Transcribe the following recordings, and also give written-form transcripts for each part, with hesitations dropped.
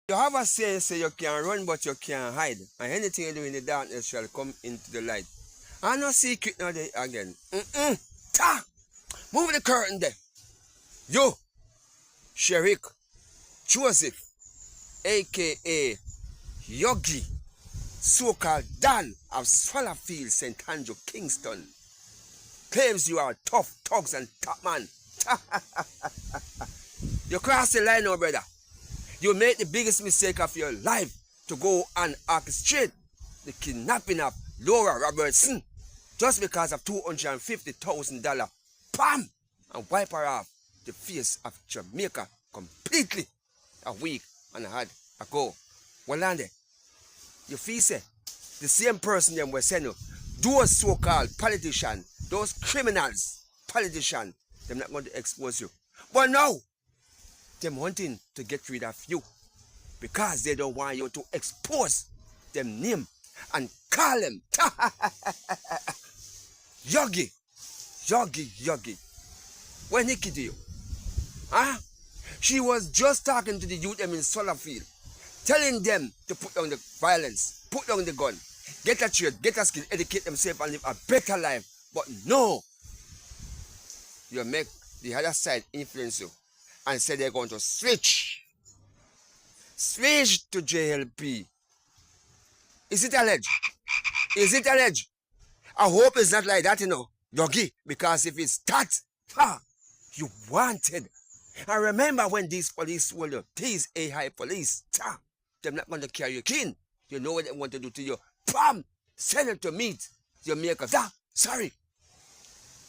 You have a saying, say you can run but you can't hide. And anything you do in the darkness shall come into the light. I no secret now there again. Ta! Move the curtain there. You, Sherik, Joseph, a.k.a. Yogi, so-called Dan of Swallowfield, St. Andrew, Kingston, claims you are tough thugs and top man. You cross the line now, brother. You made the biggest mistake of your life to go and orchestrate the kidnapping of Laura Robertson just because of $250,000. Bam! And wipe her off the face of Jamaica completely a week and a half ago. Well, Andy, you feel say the same person them were saying, those so-called politicians, those criminals, politicians, they're not going to expose you. But now, they're wanting to get rid of you because they don't want you to expose them name and call them Yogi. When he kid you? Huh? She was just talking to the youth them in Swallowfield, telling them to put down the violence, put down the gun, get a trade, get a skill, educate themselves and live a better life. But no, you make the other side influence you and say they're going to switch to JLP. Is it alleged? Is it alleged? I hope it's not like that, you know, Yogi, because if it's that, you wanted. I remember when these police told you, these AI police, they're not going to carry you in. You know what they want to do to you. Bam! Send it to meet your maker. Sorry.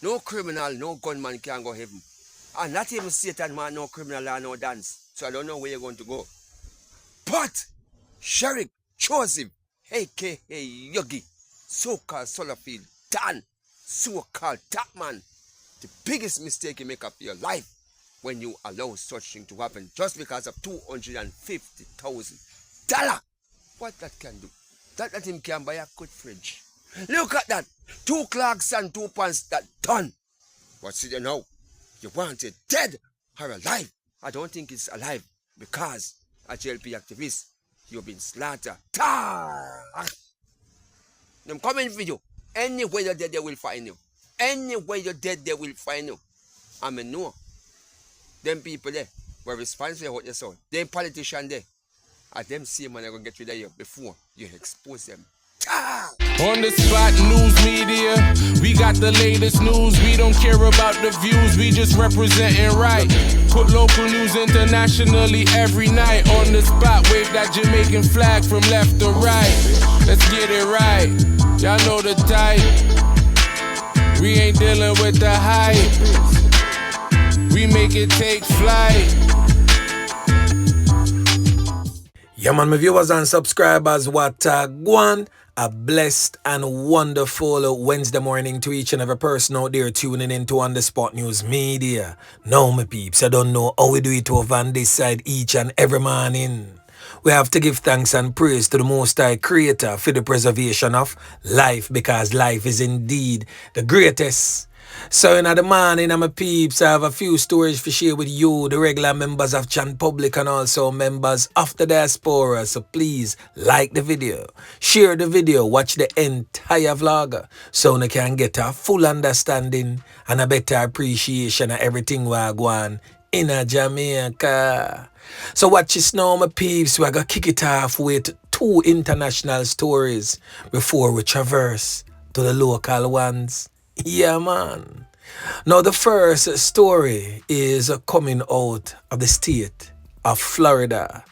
No criminal, no gunman can go heaven. And not even Satan man, no criminal or no dance. So I don't know where you're going to go. But Sheriff Joseph, a.k.a. Yogi, so-called Swallowfield, Dan, so-called Tapman, the biggest mistake you make of your life when you allow such thing to happen just because of $250,000. What that can do? That him can buy a good fridge. Look at that. 2 clocks and 2 pants that done. But see you now, you want it dead or alive? I don't think it's alive because a JLP activist, you've been slaughtered. Them coming for you. Anywhere you're dead, they will find you. Anywhere you're dead, they will find you. I mean, no. Them people there were responsible for what you saw. Them politicians there. And them same man are going to get rid of you before you expose them. On the spot news media, we got the latest news. We don't care about the views, we just representing right. Put local news internationally every night. On the spot, wave that Jamaican flag from left to right. Let's get it right, y'all know the type. We ain't dealing with the hype, we make it take flight. Yeah, man, my viewers and subscribers, what go a blessed and wonderful Wednesday morning to each and every person out there tuning in to On The Spot News Media. Now, my peeps, I don't know how we do it over on this side each and every morning. We have to give thanks and praise to the Most High Creator for the preservation of life, because life is indeed the greatest. So in the morning, my peeps, I have a few stories to share with you, the regular members of Chan Public and also members of the diaspora. So please like the video, share the video, watch the entire vlog so you can get a full understanding and a better appreciation of everything we're going in Jamaica. So watch this now, my peeps. We're going to kick it off with 2 international stories before we traverse to the local ones. Yeah, man. Now, the first story is coming out of the state of Florida,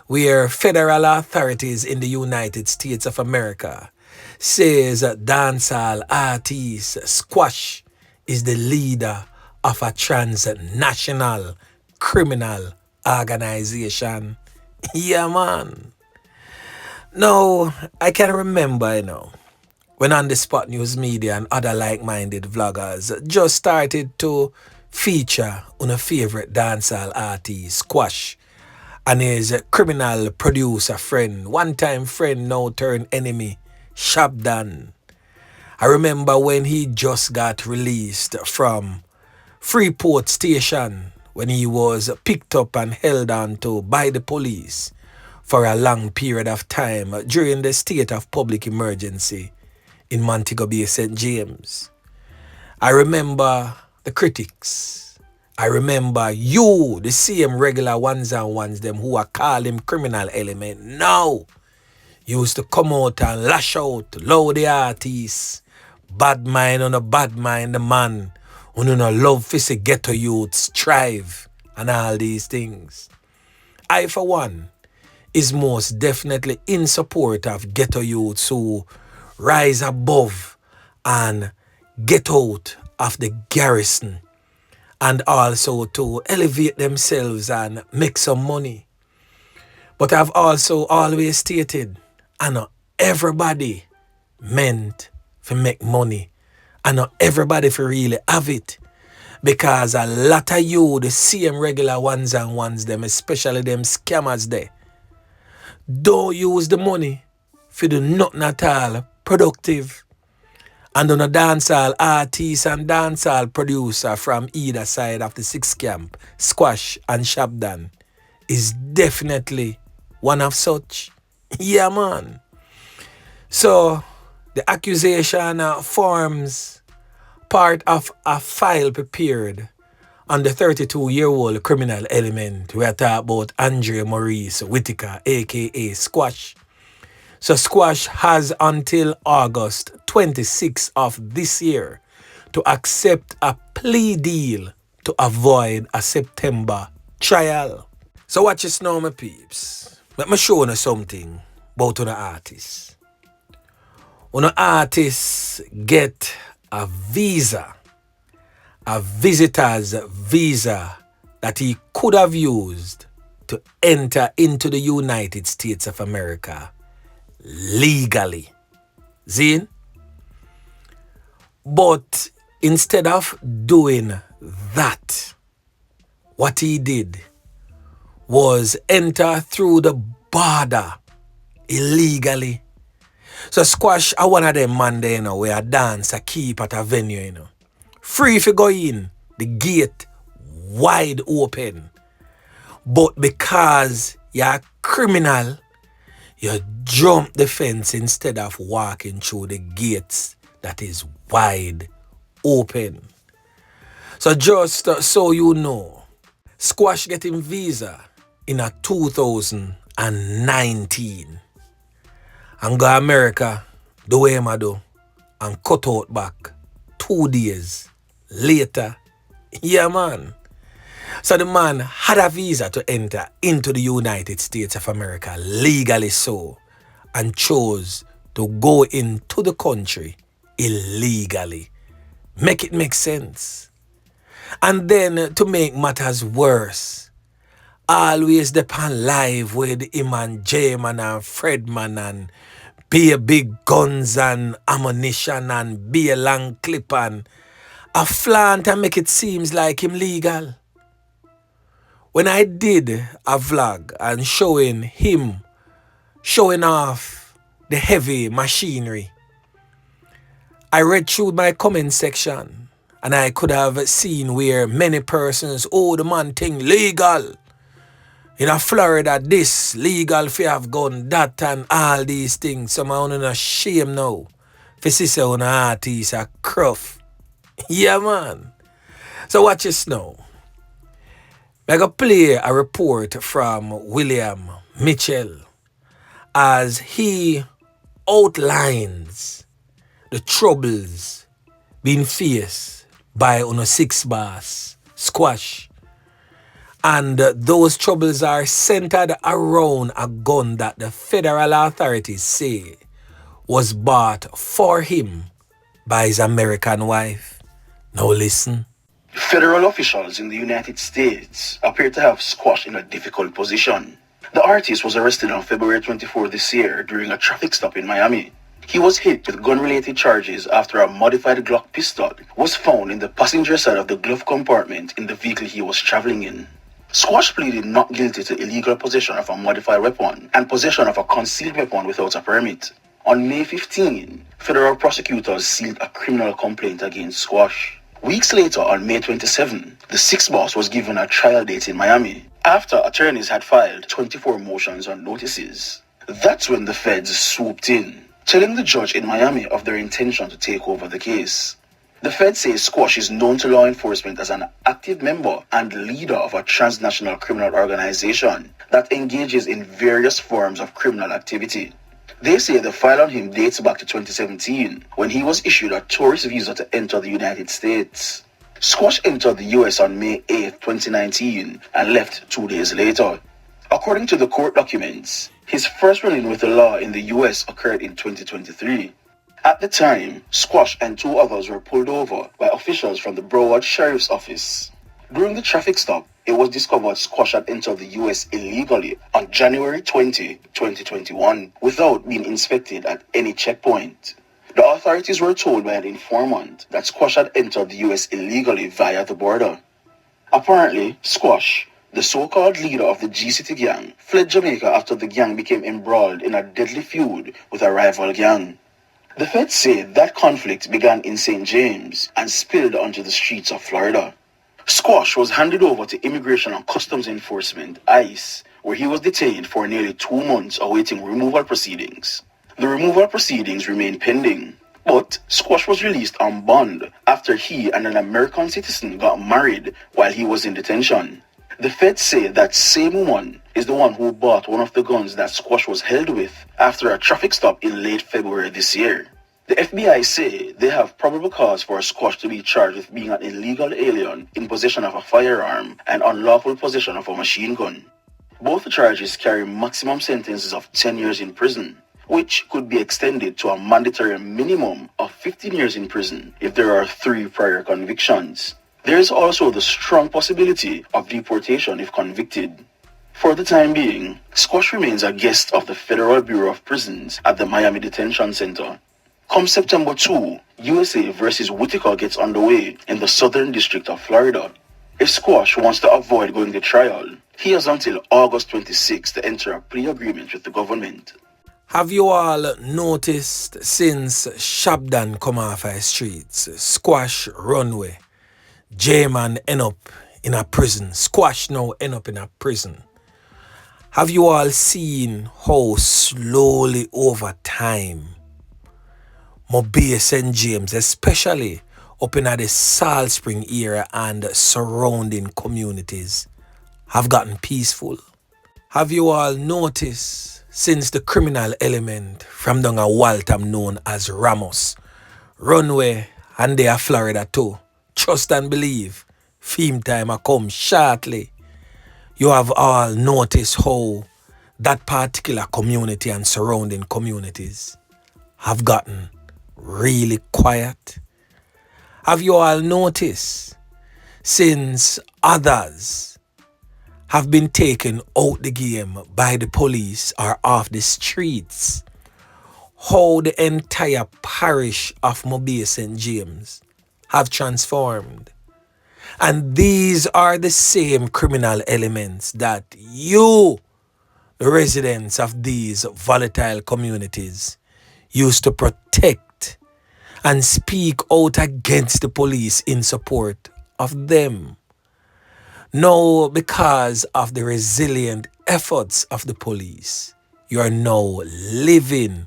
where federal authorities in the United States of America says dancehall artist Squash is the leader of a transnational criminal organization. Yeah, man. Now, I can remember, when On The Spot News Media and other like-minded vloggers just started to feature on a favorite dancehall artist, Squash, and his criminal producer friend, one-time friend now turned enemy, Shabdan. I remember when he just got released from Freeport Station when he was picked up and held on to by the police for a long period of time during the state of public emergency in Montego Bay, St. James. I remember the critics. I remember you, the same regular ones and ones, them who are call him criminal element. Now, used to come out and lash out, loud the artists, bad mind on a bad mind the man, who no love for the ghetto youths, strive, and all these things. I, for one, is most definitely in support of ghetto youths who rise above and get out of the garrison and also to elevate themselves and make some money. But I've also always stated, I know everybody meant to make money. I know everybody for really have it. Because a lot of you, the same regular ones and ones, them, especially them scammers there, don't use the money for do nothing at all productive. And on a dancehall artist and dancehall producer from either side of the six camp, Squash and Shabdan, is definitely one of such. Yeah, man. So, the accusation forms part of a file prepared on the 32-year-old criminal element. We are talking about Maurice Whittaker, a.k.a. Squash. So Squash has until August 26th of this year to accept a plea deal to avoid a September trial. So watch this now, my peeps. Let me show you something about an artist. An artist get a visa, a visitor's visa that he could have used to enter into the United States of America legally. See? But instead of doing that, what he did was enter through the border illegally. So Squash are one of them man there, where a dance, a keep at a venue, Free if you go in, the gate wide open. But because you're a criminal, you jump the fence instead of walking through the gates that is wide open. So just so you know, Squash getting visa in a 2019. And go America, the way I do, and cut out back 2 days later. Yeah, man. So the man had a visa to enter into the United States of America, legally so, and chose to go into the country illegally. Make it make sense. And then to make matters worse, always depend live with him and J-Man and Fredman and be a big guns and ammunition and be a long clip and a flaunt and make it seems like him legal. When I did a vlog and showing off the heavy machinery, I read through my comment section and I could have seen where many persons, the man thing legal. In Florida, this legal if you have gun, that and all these things. Some are on a shame now. For sister on artist a cruff. Yeah, man. So watch this now. I go play a report from William Mitchell as he outlines the troubles being faced by on a 6 boss Squash. And those troubles are centered around a gun that the federal authorities say was bought for him by his American wife. Now listen. Federal officials in the United States appear to have Squash in a difficult position. The artist was arrested on February 24 this year during a traffic stop in Miami. He was hit with gun-related charges after a modified Glock pistol was found in the passenger side of the glove compartment in the vehicle he was traveling in. Squash pleaded not guilty to illegal possession of a modified weapon and possession of a concealed weapon without a permit. On May 15, federal prosecutors sealed a criminal complaint against Squash. Weeks later, on May 27, the sixth boss was given a trial date in Miami after attorneys had filed 24 motions on notices. That's when the feds swooped in, telling the judge in Miami of their intention to take over the case. The feds say Squash is known to law enforcement as an active member and leader of a transnational criminal organization that engages in various forms of criminal activity. They say the file on him dates back to 2017, when he was issued a tourist visa to enter the United States. Squash entered the US on May 8, 2019, and left 2 days later. According to the court documents, his first run-in with the law in the US occurred in 2023. At the time, Squash and 2 others were pulled over by officials from the Broward Sheriff's Office. During the traffic stop, it was discovered Squash had entered the US illegally on January 20, 2021, without being inspected at any checkpoint. The authorities were told by an informant that Squash had entered the US illegally via the border. Apparently, Squash, the so-called leader of the G-City gang, fled Jamaica after the gang became embroiled in a deadly feud with a rival gang. The feds say that conflict began in St. James and spilled onto the streets of Florida. Squash was handed over to Immigration and Customs Enforcement, ICE, where he was detained for nearly 2 months awaiting removal proceedings. The removal proceedings remain pending, but Squash was released on bond after he and an American citizen got married while he was in detention. The feds say that same woman is the one who bought one of the guns that Squash was held with after a traffic stop in late February this year. The FBI say they have probable cause for Squash to be charged with being an illegal alien in possession of a firearm and unlawful possession of a machine gun. Both charges carry maximum sentences of 10 years in prison, which could be extended to a mandatory minimum of 15 years in prison if there are 3 prior convictions. There is also the strong possibility of deportation if convicted. For the time being, Squash remains a guest of the Federal Bureau of Prisons at the Miami Detention Center. Come September 2, USA versus Whittaker gets underway in the Southern District of Florida. If Squash wants to avoid going to trial, he has until August 26 to enter a plea agreement with the government. Have you all noticed since Shabdan come off our streets, Squash runway, J-Man end up in a prison, Squash now end up in a prison? Have you all seen how slowly over time Maurice and James, especially up in the Salt Spring area and surrounding communities, have gotten peaceful? Have you all noticed since the criminal element from down a Waltham known as Ramos, runway and they are Florida too, trust and believe, theme time a come shortly, you have all noticed how that particular community and surrounding communities have gotten really quiet? Have you all noticed since others have been taken out the game by the police or off the streets, how the entire parish of Mobile St. James have transformed? And these are the same criminal elements that you, the residents of these volatile communities, used to protect and speak out against the police in support of them. Now, because of the resilient efforts of the police, you are now living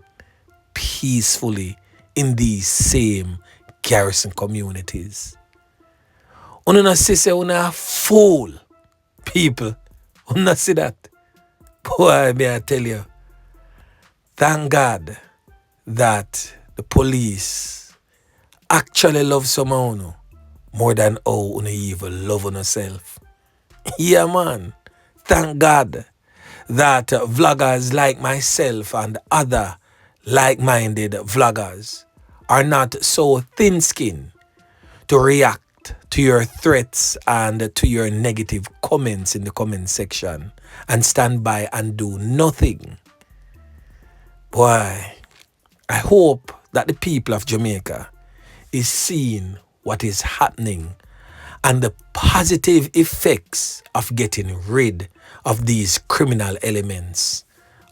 peacefully in these same garrison communities. Una see say una fool people. Una see that. Boy, may I tell you, thank God that the police actually love someone more than how una even love on yourself. Yeah, man. Thank God that vloggers like myself and other like-minded vloggers are not so thin-skinned to react to your threats and to your negative comments in the comment section and stand by and do nothing. Boy, I hope that the people of Jamaica is seeing what is happening and the positive effects of getting rid of these criminal elements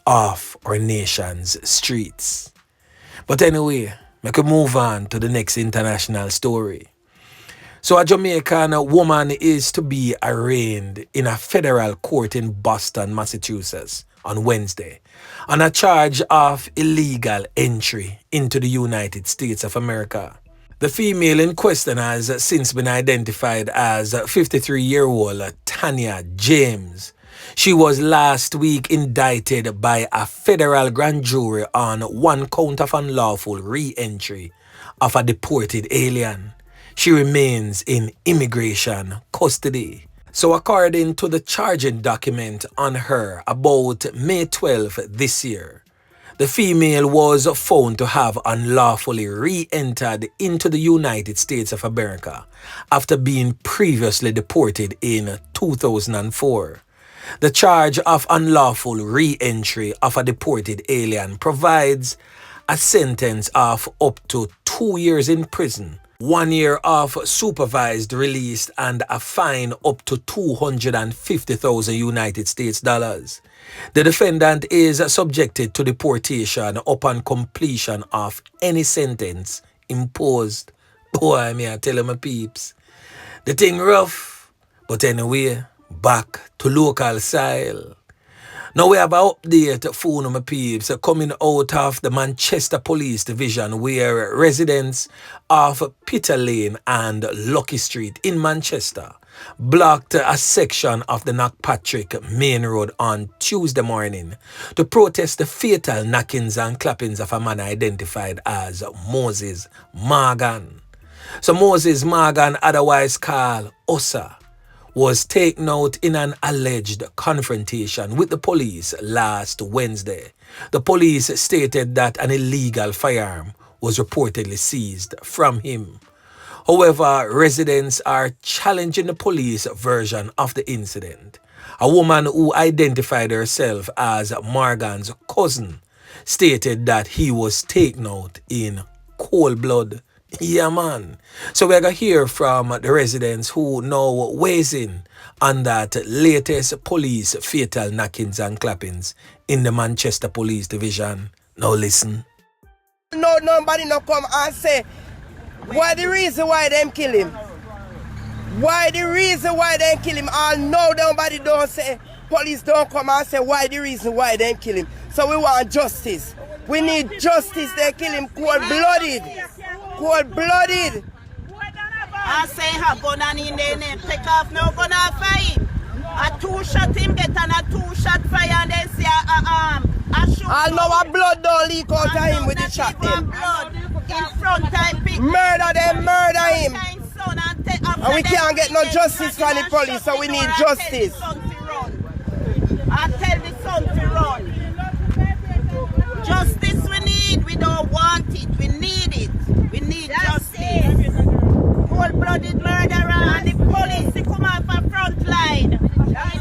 off our nation's streets. But anyway, make a move on to the next international story. So a Jamaican woman is to be arraigned in a federal court in Boston, Massachusetts on Wednesday on a charge of illegal entry into the United States of America. The female in question has since been identified as 53-year-old Tanya James. She was last week indicted by a federal grand jury on one count of unlawful re-entry of a deported alien. She remains in immigration custody. So according to the charging document on her about May 12 this year, the female was found to have unlawfully re-entered into the United States of America after being previously deported in 2004. The charge of unlawful re-entry of a deported alien provides a sentence of up to 2 years in prison, 1 year of supervised release, and a fine up to 250,000 United States dollars. The defendant is subjected to deportation upon completion of any sentence imposed. Boy, me I tell you my peeps, the thing rough, but anyway, back to local style. Now we have an update for my peeps coming out of the Manchester Police Division, where residents of Peter Lane and Lucky Street in Manchester blocked a section of the Knockpatrick Main Road on Tuesday morning to protest the fatal knockings and clappings of a man identified as Moses Morgan. So Moses Morgan, otherwise called Osa, was taken out in an alleged confrontation with the police last Wednesday. The police stated that an illegal firearm was reportedly seized from him. However, residents are challenging the police version of the incident. A woman who identified herself as Morgan's cousin stated that he was taken out in cold blood. Yeah, man. So we're going to hear from the residents who now weighs in on that latest police fatal knockings and clappings in the Manchester Police Division. Now listen. No, nobody no come and say why the reason why them kill him. Why the reason why them kill him. All know nobody don't say, police don't come and say why the reason why them kill him. So we want justice. We need justice. They kill him cold-blooded. Cold-blooded. I say have gun and in there, take off no gun and fire. A 2-shot him get on a 2-shot fire and then say a shoot. All know a blood don't leak out of him with the shot him. In front time people. Murder them, murder him. And we can't get no justice from the police, so we need justice. I tell the son to run. Justice we need, we don't want it, we need it. We need justice. Cold-blooded murderer and the police to come off a front line.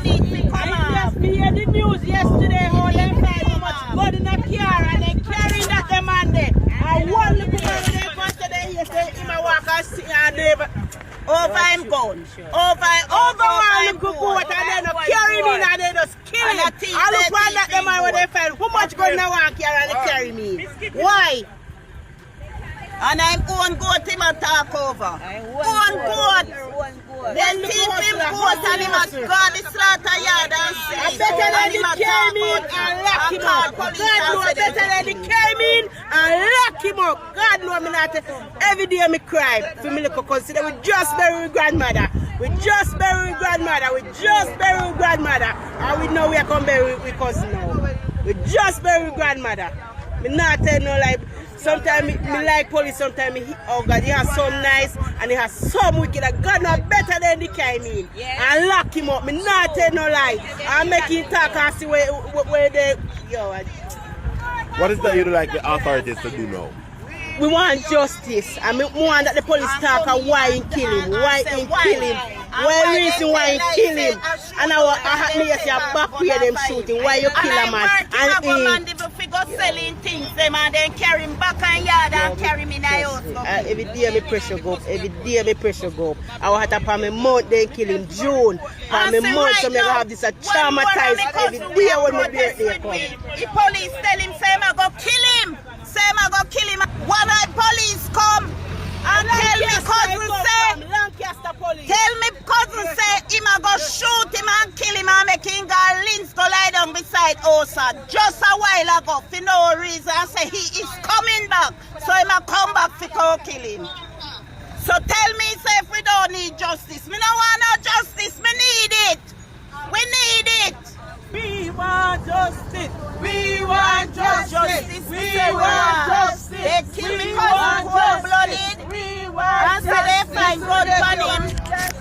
We need to come off. Me hear the news yesterday how they find so much blood in a car and they carrying that them on there. And one little girl they first they hear say him a walk and see and they over him gun. over one little boat and they no carry me and they just kill him. I look one that them man when they find how much gun they want carry and they carry me. Why? And I'm own goat him a talk over. Own goat. Then team him goat and him a gone the slaughter yard and see. I better than they came in and lock him up. God knows better than they came in and lock him up. God knows me not. Every day me cry for me look consider we just bury grandmother. We just bury grandmother. We just bury grandmother. And we know we are going to bury we cousin now. We just bury grandmother. Me not tell no lie. Sometimes me like police, sometimes me, oh God, he has some nice and he has some wicked. God know better than the came in. And lock him up. Me not tell no lie. And make him talk and see where they, yo. What is that you'd like the authorities to do now? We want justice. And we want that the police talk and why he kill him. Why he kill him. What reason why he kill him. And I had me say back where them shooting. Why you kill a man. And he go selling things them and then carry him back and yard and carry him in the house. Every day me pressure go up. Every day me pressure go up. I want to pay me month then kill him June. Pay me month so me have this a traumatized every day when my birthday come. The police tell him say I go kill him. Say I go kill him. One night police come and tell me cause we say just a while ago for no reason and say he is coming back. So he might come back for go kill him. So tell me say if we don't need justice. Me no want no justice. Me need it. We need it. We want justice. We want justice. We want justice. They kill me because I'm cold-blooded. And say they find gun on him.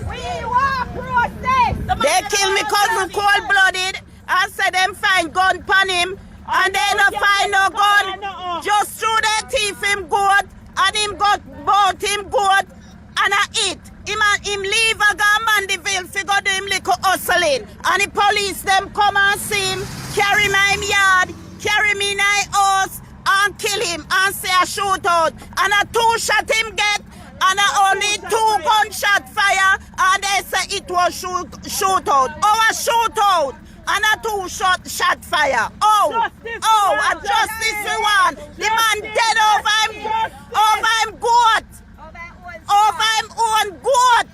We want protest. They kill me because I'm cold-blooded. And say them find gun on him. And they don't find no gun. Just through their teeth him goat. And him got bought him goat. And I eat. Him leave a gun Mandeville fi go do him little hustling. And the police them come and see him, carry my yard, carry me in my house, and kill him and say a shootout. And a 2 shot him get, and a only 2 gunshot fire, and they say it was shootout. Oh, a shootout. And a 2 shot fire. Oh, a justice we want. The man dead over him goat. Over him own goat.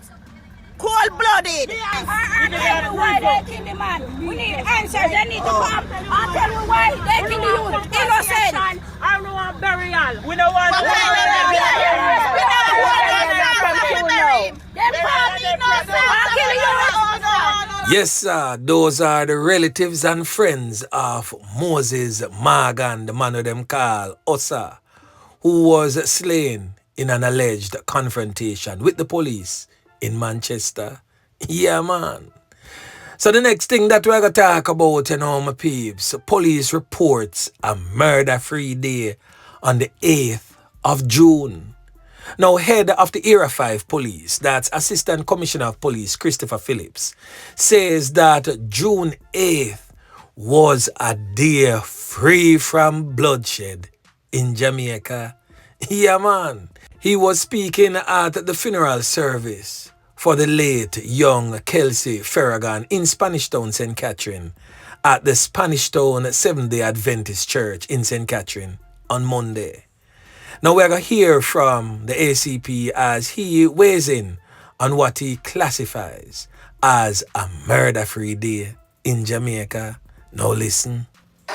Cold-blooded. Why they kill the man? We need answers. They need to come and tell me why they kill the youth. Innocent. I don't want burial. We don't want Yes, sir, those are the relatives and friends of Moses Morgan, the man of them call Osa, who was slain in an alleged confrontation with the police in Manchester. Yeah, man. So the next thing that we're going to talk about, my peeps, police reports a murder-free day on the 8th of June. Now, head of the Era 5 Police, that's Assistant Commissioner of Police Christopher Phillips, says that June 8th was a day free from bloodshed in Jamaica. Yeah, man. He was speaking at the funeral service for the late young Kelsey Farragon in Spanish Town, St. Catherine, at the Spanish Town Seventh-day Adventist Church in St. Catherine on Monday. Now we're going to hear from the ACP as he weighs in on what he classifies as a murder-free day in Jamaica. Now listen.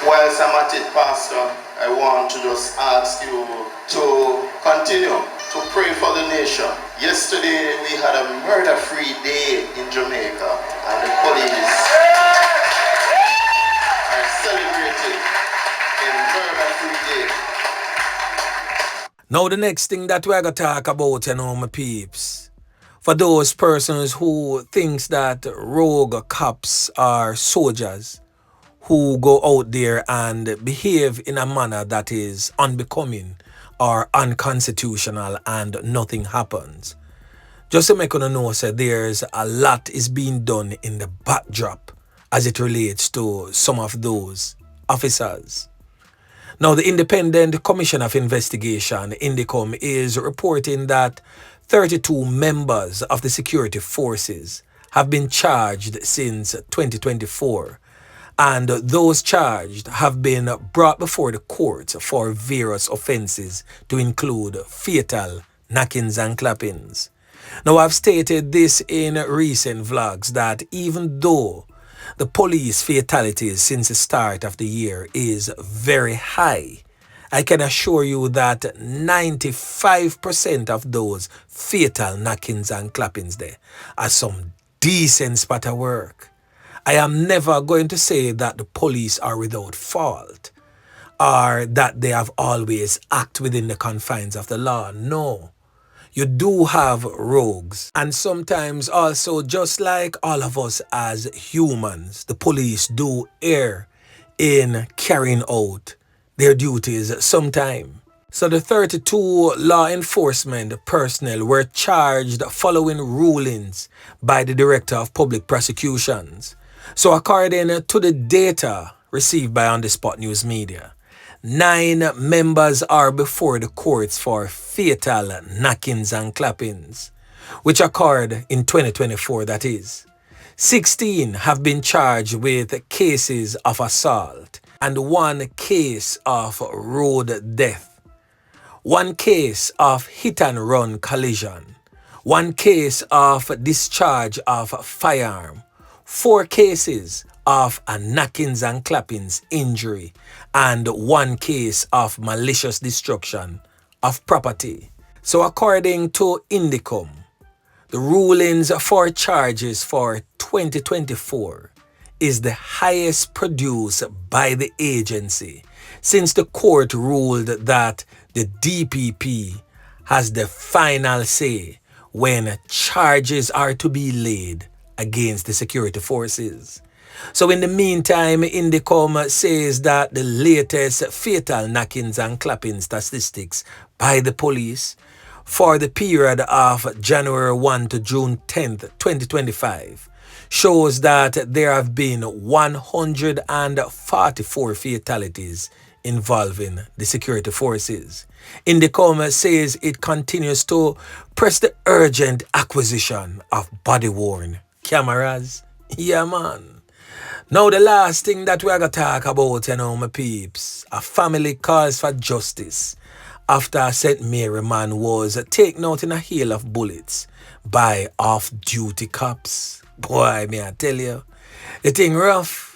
Whilst I'm at it, Pastor, I want to just ask you to continue to pray for the nation. Yesterday we had a murder-free day in Jamaica and the police are celebrating a murder-free day. Now the next thing that we're going to talk about, my peeps, for those persons who thinks that rogue cops are soldiers who go out there and behave in a manner that is unbecoming or unconstitutional and nothing happens. Just to make you know, there's a lot is being done in the backdrop as it relates to some of those officers. Now, the Independent Commission of Investigation, INDECOM, is reporting that 32 members of the security forces have been charged since 2024. And those charged have been brought before the courts for various offenses to include fatal knockings and clappings. Now, I've stated this in recent vlogs that even though the police fatalities since the start of the year is very high, I can assure you that 95% of those fatal knockings and clappings there are some decent spot of work. I am never going to say that the police are without fault or that they have always acted within the confines of the law. No. You do have rogues. And sometimes also, just like all of us as humans, the police do err in carrying out their duties sometime. So the 32 law enforcement personnel were charged following rulings by the Director of Public Prosecutions. So according to the data received by On The Spot News Media, 9 members are before the courts for fatal knockings and clappings, which occurred in 2024, that is. 16 have been charged with cases of assault and 1 case of road death, 1 case of hit and run collision, 1 case of discharge of firearm, 4 cases of a knockings and clappings injury and 1 case of malicious destruction of property. So according to Indicom, the rulings for charges for 2024 is the highest produced by the agency since the court ruled that the DPP has the final say when charges are to be laid against the security forces. So in the meantime, Indicom says that the latest fatal knockings and clapping statistics by the police for the period of January 1 to June 10th, 2025 shows that there have been 144 fatalities involving the security forces. Indicom says it continues to press the urgent acquisition of body-worn cameras. Yeah, man. Now the last thing that we're going to talk about, my peeps, a family calls for justice after a St. Mary man was taken out in a hail of bullets by off-duty cops. Boy, may I tell you, the thing rough.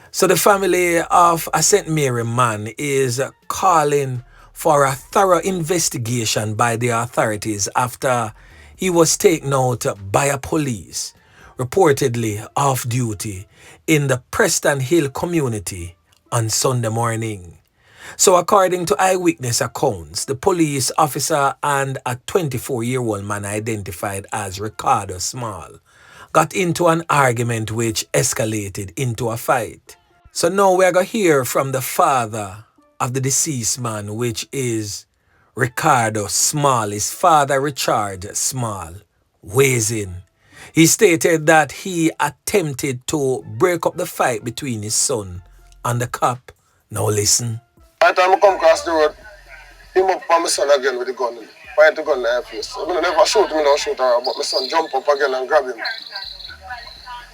So the family of a St. Mary man is calling for a thorough investigation by the authorities after he was taken out by a police, reportedly off-duty, in the Preston Hill community on Sunday morning. So according to eyewitness accounts, the police officer and a 24-year-old man identified as Ricardo Small got into an argument which escalated into a fight. So now we're going to hear from the father of the deceased man, which is Ricardo Small. His father, Richard Small, weighs in. He stated that he attempted to break up the fight between his son and the cop. Now listen. By the time I come across the road, him up on my son again with the gun. Point the gun in her face. I never shoot him, no shoot her, but my son jump up again and grab him.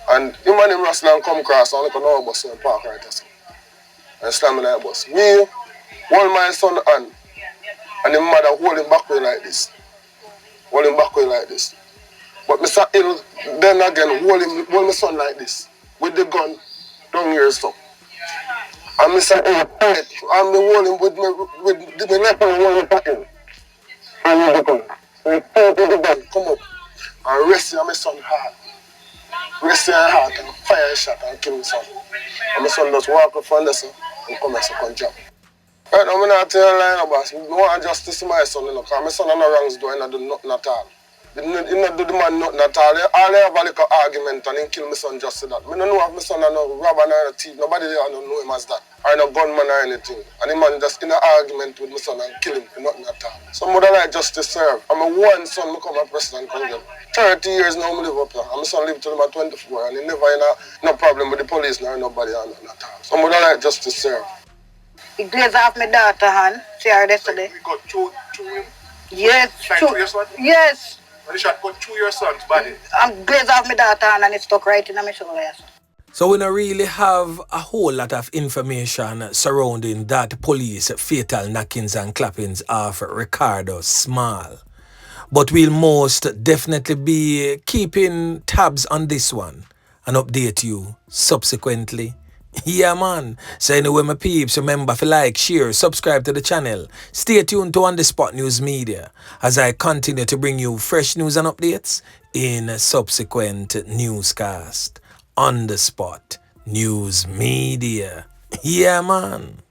And him and him wrestle and come across, and I look at our bus and park right there. And slam in that bus. Me hold my son hand, and his mother hold him back way like this. Hold him back way like this. But Mr. Hill then again hold my son like this, with the gun down here so. And Mr. Hill tight, and me hold him with the left hand hold him back in. And he the gun. So he tight with the gun, come up, and rest on my son hard. Rest in heart and fire a shot and kill my son. And my son just walk up from this and come and second job. Right now, I'm not telling you line, boss. I want justice to my son, because my son has no wrongs doing, he not do nothing at all. He not do the man nothing at all. All they have a little argument and he kill my son just to that. I don't know if my son has no robber or a thief. Nobody there don't know him as that. Or no gunman or anything. And the man just in an argument with my son and kill him for nothing at all. So I like justice serve. I'm a one son, I become a president. 30 years now I live up here. And my son live till I'm 24 and he never no problem with the police nor nobody or nothing at all. So I like justice serve. He glazed off my daughter hand. See her yesterday. You got two him? Yes. Two your son? Yes. And the shot got through your son's body? I'm glazed off my daughter hand and it stuck right in my shoulder. So we don't really have a whole lot of information surrounding that police fatal knockings and clappings of Ricardo Small. But we'll most definitely be keeping tabs on this one and update you subsequently. Yeah, man. So anyway, my peeps, remember to like, share, subscribe to the channel. Stay tuned to On The Spot News Media as I continue to bring you fresh news and updates in subsequent newscast. On The Spot News Media. Yeah, man.